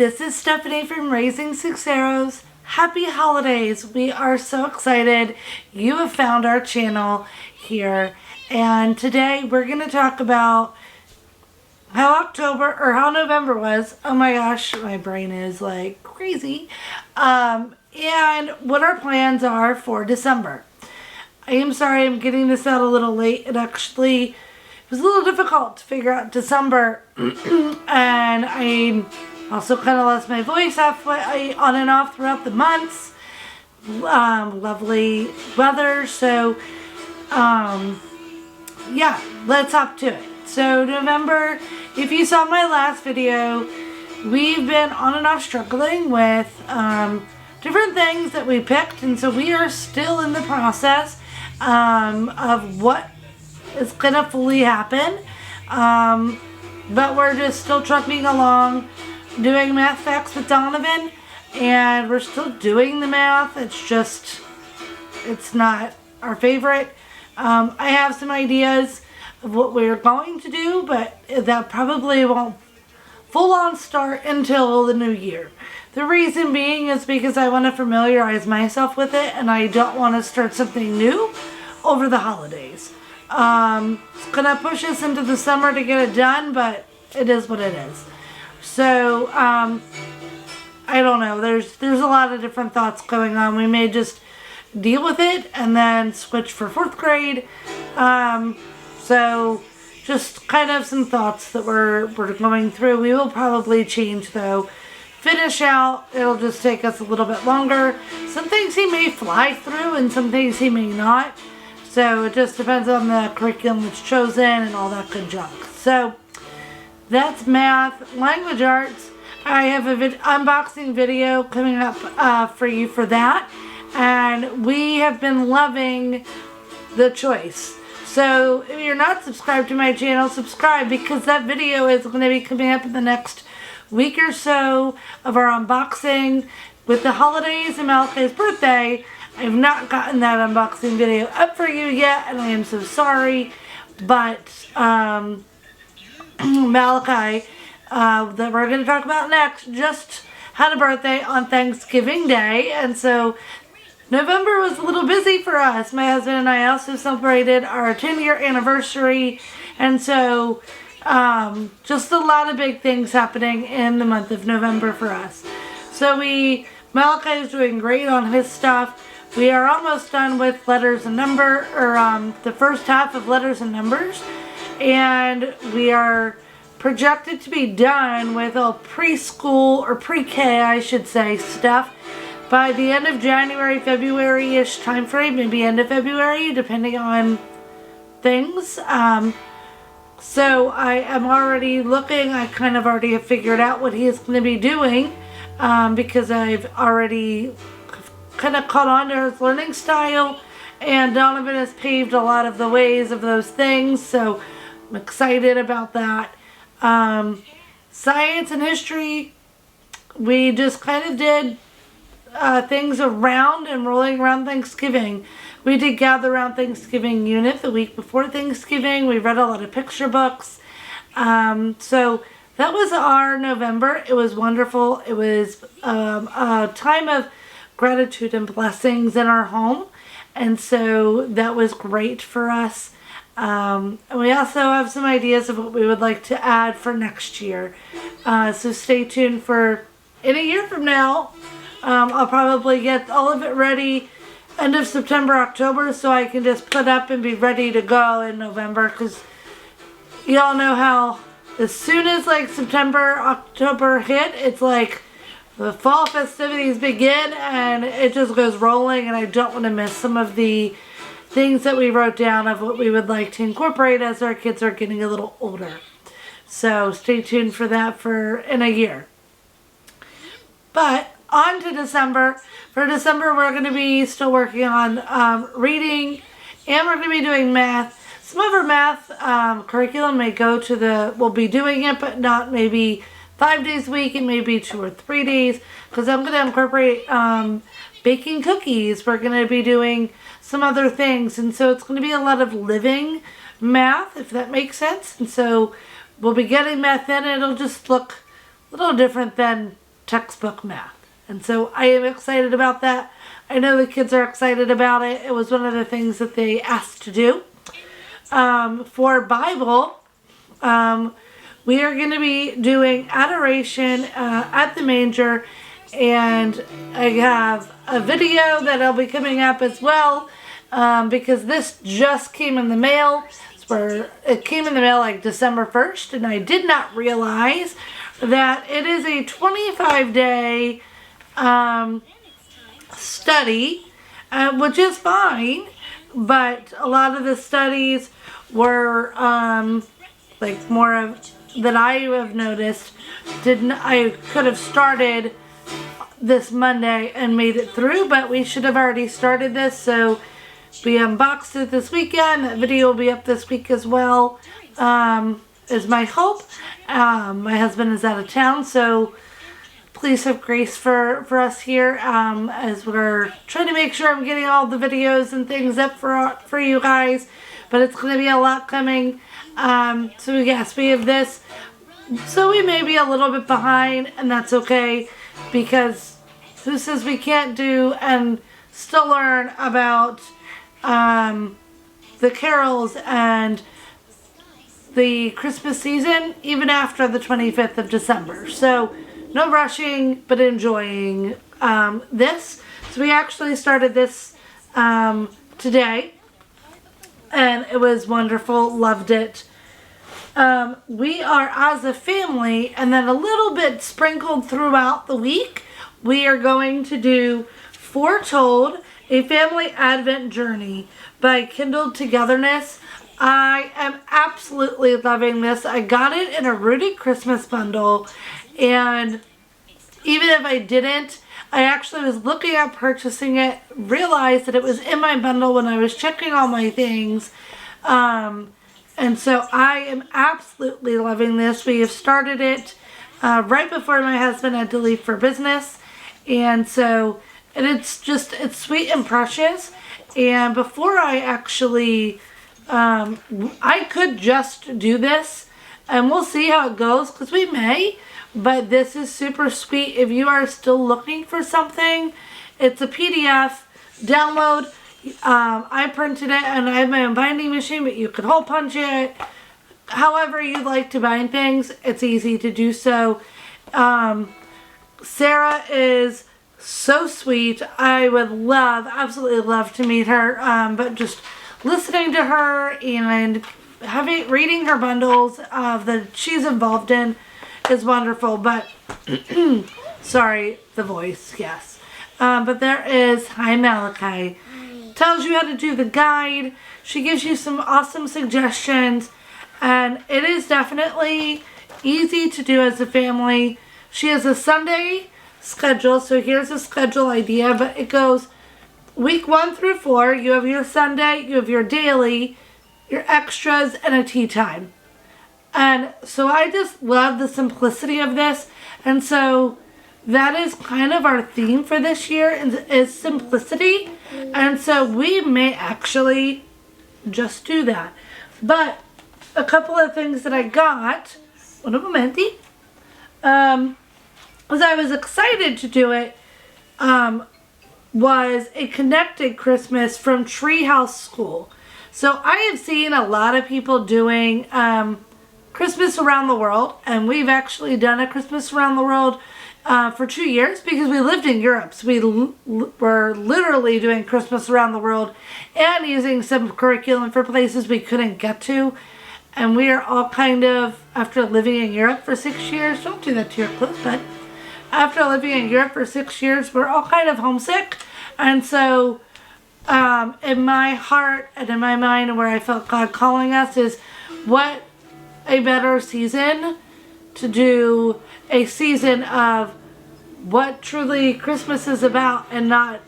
this is Stephanie from Raising Six Arrows. Happy holidays. We are so excited you have found our channel here. And today we're going to talk about how November was. Oh my gosh, my brain is like crazy. And what our plans are for December. I am sorry I'm getting this out a little late. It actually was a little difficult to figure out December. And I also kind of lost my voice halfway on and off throughout the months. Lovely weather. So, yeah, let's hop to it. So November, if you saw my last video, we've been on and off struggling with different things that we picked. And so we are still in the process of what is going to fully happen. But we're just still trucking along, doing math facts with Donovan, and we're still doing the math. It's not our favorite. I have some ideas of what we're going to do, but that probably won't full on start until the new year. The reason being is because I want to familiarize myself with it, and I don't want to start something new over the holidays. It's gonna push us into the summer to get it done, but it is what it is. So, I don't know. There's a lot of different thoughts going on. We may just deal with it and then switch for 4th grade. So just kind of some thoughts that we're going through. We will probably change though. Finish out. It'll just take us a little bit longer. Some things he may fly through and some things he may not. So it just depends on the curriculum that's chosen and all that good junk. So that's math. Language arts, I have an unboxing video coming up for you for that. And we have been loving the choice. So if you're not subscribed to my channel, subscribe, because that video is going to be coming up in the next week or so of our unboxing. With the holidays and Malachi's birthday, I have not gotten that unboxing video up for you yet, and I am so sorry. But Malachi, that we're going to talk about next, just had a birthday on Thanksgiving Day, and so November was a little busy for us. My husband and I also celebrated our 10-year anniversary, and so just a lot of big things happening in the month of November for us. So Malachi is doing great on his stuff. We are almost done with letters and number, or the first half of letters and numbers, and we are projected to be done with all preschool, or pre-K I should say, stuff by the end of January, February-ish time frame, maybe end of February, depending on things. So I am already looking. I kind of already have figured out what he is going to be doing, because I've already kind of caught on to his learning style, and Donovan has paved a lot of the ways of those things, so I'm excited about that. Science and history, we just kind of did things around and rolling around Thanksgiving. We did gather around Thanksgiving unit the week before Thanksgiving. We read a lot of picture books. So that was our November. It was wonderful. It was a time of gratitude and blessings in our home. And so that was great for us. And we also have some ideas of what we would like to add for next year. So stay tuned for in a year from now. I'll probably get all of it ready end of September, October, so I can just put up and be ready to go in November, because y'all know how as soon as like September, October hit, it's like the fall festivities begin and it just goes rolling, and I don't want to miss some of the things that we wrote down of what we would like to incorporate as our kids are getting a little older. So stay tuned for that for in a year. But on to December. For December, we're going to be still working on reading, and we're going to be doing math. Some of our math curriculum may go to we'll be doing it, but not maybe 5 days a week. It may be 2 or 3 days, because I'm going to incorporate baking cookies. We're going to be doing some other things, and so it's going to be a lot of living math, if that makes sense. And so we'll be getting math in, and it'll just look a little different than textbook math. And so I am excited about that. I know the kids are excited about it. It was one of the things that they asked to do. For Bible, we are going to be doing adoration at the manger, and I have a video that'll be coming up as well, because this just came in the mail. It came in the mail like December 1st, and I did not realize that it is a 25-day study, which is fine, but a lot of the studies were like more of that I have noticed I could have started this Monday and made it through, but we should have already started this, so we unboxed it this weekend. That video will be up this week as well, is my hope. My husband is out of town, so please have grace for us here, as we're trying to make sure I'm getting all the videos and things up for you guys, but it's going to be a lot coming. So yes, we have this, so we may be a little bit behind, and that's okay, because who says we can't do and still learn about the carols and the Christmas season even after the 25th of December. So no rushing, but enjoying this. So we actually started this today, and it was wonderful. Loved it. We are, as a family, and then a little bit sprinkled throughout the week, we are going to do Foretold, a Family Advent Journey by Kindled Togetherness. I am absolutely loving this. I got it in a Rooted Christmas bundle, and even if I didn't, I actually was looking at purchasing it, realized that it was in my bundle when I was checking all my things, and so I am absolutely loving this. We have started it right before my husband had to leave for business, and so it's sweet and precious. And before I actually, I could just do this, and we'll see how it goes, because we may, but this is super sweet. If you are still looking for something, it's a PDF download. I printed it, and I have my own binding machine, but you could hole punch it. However you like to bind things, it's easy to do so. Sarah is so sweet. I would absolutely love to meet her, but just listening to her and reading her bundles that she's involved in is wonderful. But sorry, the voice, yes. But there is, hi Malachi, tells you how to do the guide. She gives you some awesome suggestions, and it is definitely easy to do as a family. She has a Sunday schedule, so here's a schedule idea, but it goes week 1 through 4. You have your Sunday, you have your daily, your extras, and a tea time. And so I just love the simplicity of this, and so that is kind of our theme for this year, is simplicity. And so we may actually just do that. But a couple of things that I got, un momenti, as I was excited to do it, was a Connected Christmas from Treehouse School. So I have seen a lot of people doing Christmas around the world, and we've actually done a Christmas around the world for 2 years, because we lived in Europe, so we were literally doing Christmas around the world and using some curriculum for places we couldn't get to. And we are all kind of, after living in Europe for 6 years, don't do that to your clothes, but after living in Europe for 6 years, we're all kind of homesick. And so in my heart and in my mind, where I felt God calling us, is what a better season to do a season of what truly Christmas is about, and not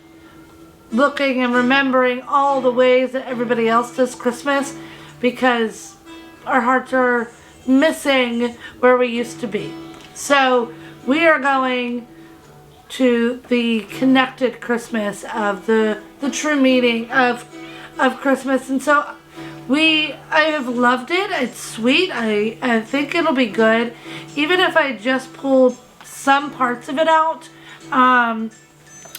looking and remembering all the ways that everybody else does Christmas, because our hearts are missing where we used to be. So we are going to the Connected Christmas of the true meaning of Christmas, and so I have loved it. It's sweet. I think it'll be good. Even if I just pulled some parts of it out.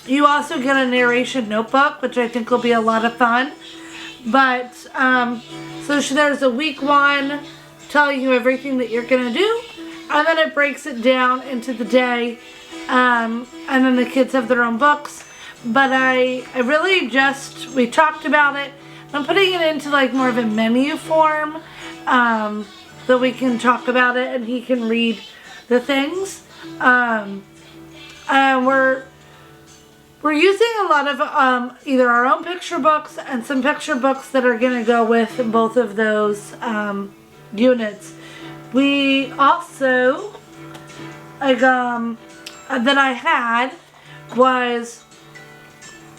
You also get a narration notebook, which I think will be a lot of fun. But, so there's a week 1 telling you everything that you're going to do. And then it breaks it down into the day. And then the kids have their own books. But we talked about it. I'm putting it into like more of a menu form. That we can talk about it and he can read the things. And we're using a lot of either our own picture books and some picture books that are going to go with both of those units. We also, that I had was,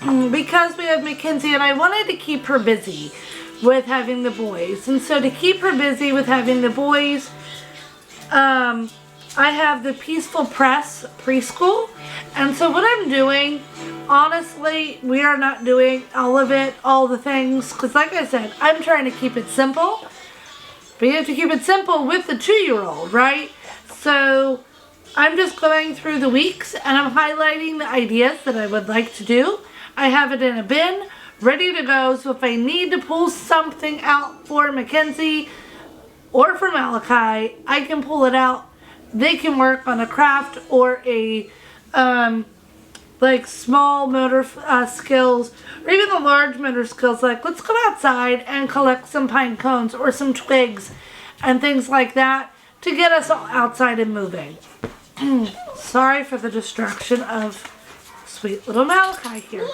because we have Mackenzie and I wanted to keep her busy with having the boys. And so to keep her busy with having the boys, I have the Peaceful Press preschool. And so what I'm doing, honestly, we are not doing all of it, all the things, because like I said, I'm trying to keep it simple. But you have to keep it simple with the 2-year-old, right? So I'm just going through the weeks and I'm highlighting the ideas that I would like to do. I have it in a bin, ready to go. So if I need to pull something out for Mackenzie or for Malachi, I can pull it out. They can work on a craft or a like small motor skills, or even the large motor skills, like let's go outside and collect some pine cones or some twigs and things like that to get us all outside and moving. Sorry for the distraction of sweet little Malachi here.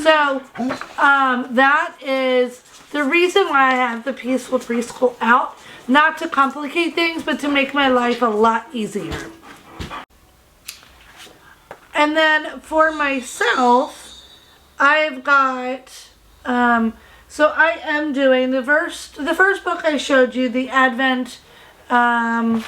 So that is the reason why I have the Peaceful Preschool out. Not to complicate things, but to make my life a lot easier. And then for myself, I've got, so I am doing the first book I showed you, the Advent, or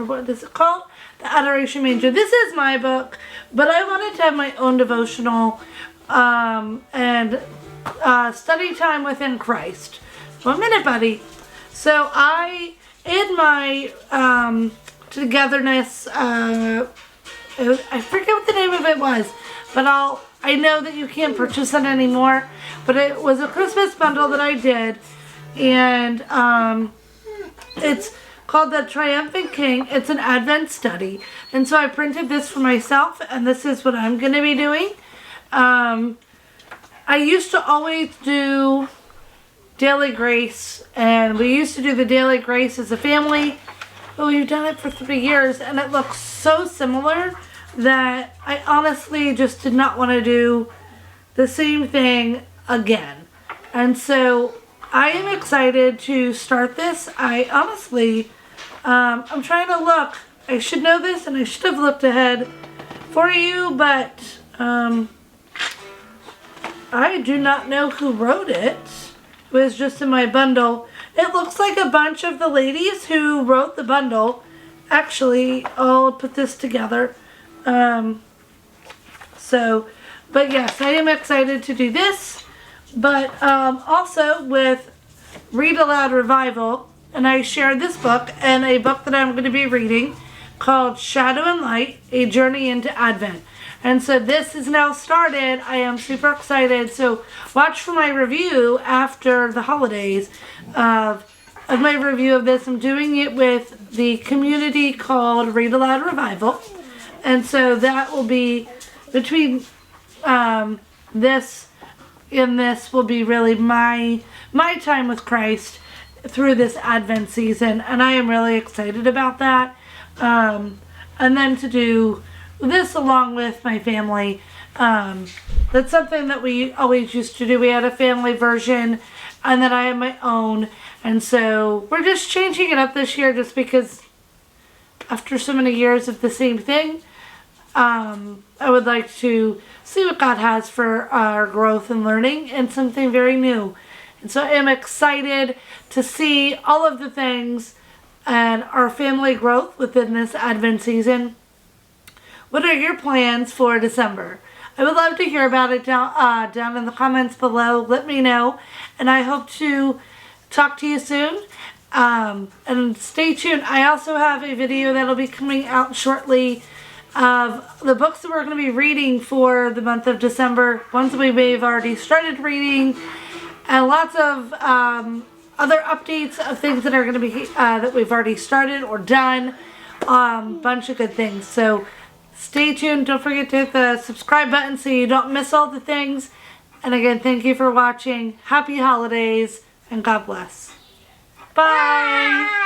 what is it called? The Adoration Manger. This is my book, but I wanted to have my own devotional and study time within Christ. 1 minute, buddy. So I, in my togetherness, I forget what the name of it was, but I know that you can't purchase it anymore, but it was a Christmas bundle that I did, and it's called The Triumphant King. It's an Advent study, and so I printed this for myself, and this is what I'm going to be doing. I used to always do Daily Grace, and we used to do the Daily Grace as a family, but we've done it for 3 years, and it looks so similar that I honestly just did not want to do the same thing again. And so I am excited to start this. I honestly, I'm trying to look. I should know this, and I should have looked ahead for you, but I do not know who wrote it. It was just in my bundle. It looks like a bunch of the ladies who wrote the bundle actually all put this together. But yes, I am excited to do this. But also with Read Aloud Revival, and I shared this book and a book that I'm going to be reading called Shadow and Light, A Journey into Advent. And so this is now started. I am super excited. So watch for my review after the holidays of my review of this. I'm doing it with the community called Read Aloud Revival. And so that will be between this and this will be really my time with Christ through this Advent season. And I am really excited about that. And then to do this along with my family. That's something that we always used to do. We had a family version, and then I have my own. And so we're just changing it up this year just because after so many years of the same thing, I would like to see what God has for our growth and learning and something very new. And so I am excited to see all of the things and our family growth within this Advent season. What are your plans for December? I would love to hear about it down in the comments below. Let me know. And I hope to talk to you soon. And stay tuned. I also have a video that will be coming out shortly of the books that we're going to be reading for the month of December, ones that we may have already started reading, and lots of other updates of things that are going to be that we've already started or done. Bunch of good things. So stay tuned. Don't forget to hit the subscribe button so you don't miss all the things. And again, thank you for watching. Happy holidays and God bless. Bye.